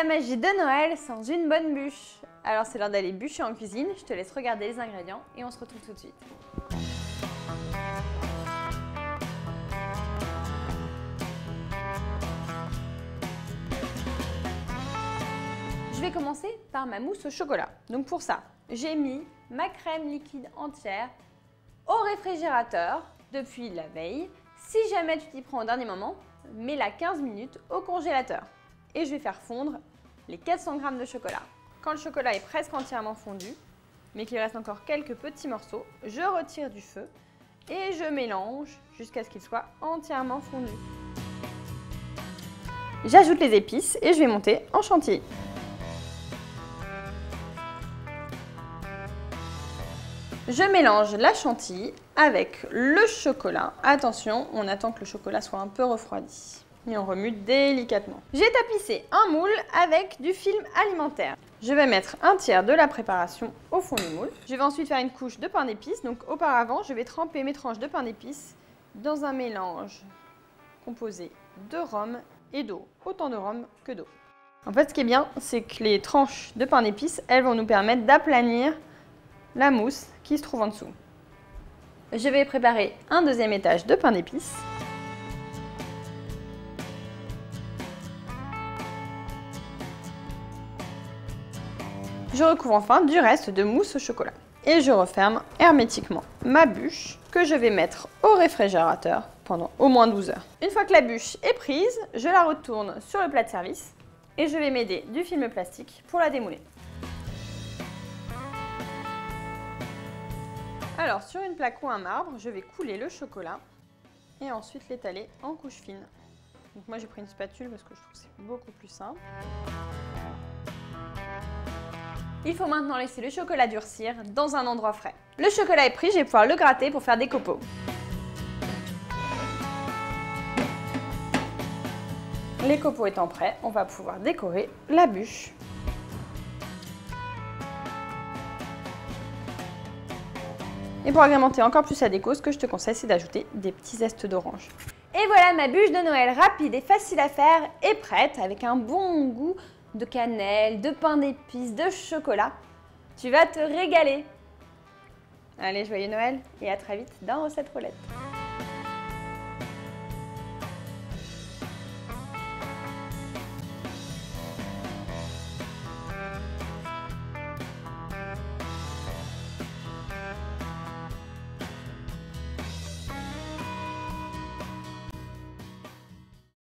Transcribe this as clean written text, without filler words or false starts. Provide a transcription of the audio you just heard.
la magie de Noël sans une bonne bûche. Alors c'est l'heure d'aller bûcher en cuisine, je te laisse regarder les ingrédients et on se retrouve tout de suite. Je vais commencer par ma mousse au chocolat. Donc pour ça, j'ai mis ma crème liquide entière au réfrigérateur depuis la veille. Si jamais tu t'y prends au dernier moment, mets-la 15 minutes au congélateur. Et je vais faire fondre les 400 g de chocolat. Quand le chocolat est presque entièrement fondu, mais qu'il reste encore quelques petits morceaux, je retire du feu et je mélange jusqu'à ce qu'il soit entièrement fondu. J'ajoute les épices et je vais monter en chantilly. Je mélange la chantilly avec le chocolat. Attention, on attend que le chocolat soit un peu refroidi. Et on remue délicatement. J'ai tapissé un moule avec du film alimentaire. Je vais mettre un tiers de la préparation au fond du moule. Je vais ensuite faire une couche de pain d'épices. Donc auparavant, je vais tremper mes tranches de pain d'épices dans un mélange composé de rhum et d'eau. Autant de rhum que d'eau. En fait, ce qui est bien, c'est que les tranches de pain d'épices, elles vont nous permettre d'aplanir la mousse qui se trouve en dessous. Je vais préparer un deuxième étage de pain d'épices. Je recouvre enfin du reste de mousse au chocolat. Et je referme hermétiquement ma bûche que je vais mettre au réfrigérateur pendant au moins 12 heures. Une fois que la bûche est prise, je la retourne sur le plat de service et je vais m'aider du film plastique pour la démouler. Alors sur une plaque ou un marbre, je vais couler le chocolat et ensuite l'étaler en couches fines. Donc moi j'ai pris une spatule parce que je trouve que c'est beaucoup plus simple. Il faut maintenant laisser le chocolat durcir dans un endroit frais. Le chocolat est pris, je vais pouvoir le gratter pour faire des copeaux. Les copeaux étant prêts, on va pouvoir décorer la bûche. Et pour agrémenter encore plus la déco, ce que je te conseille, c'est d'ajouter des petits zestes d'orange. Et voilà, ma bûche de Noël rapide et facile à faire est prête avec un bon goût de cannelle, de pain d'épices, de chocolat. Tu vas te régaler. Allez, joyeux Noël et à très vite dans Recette Roulette.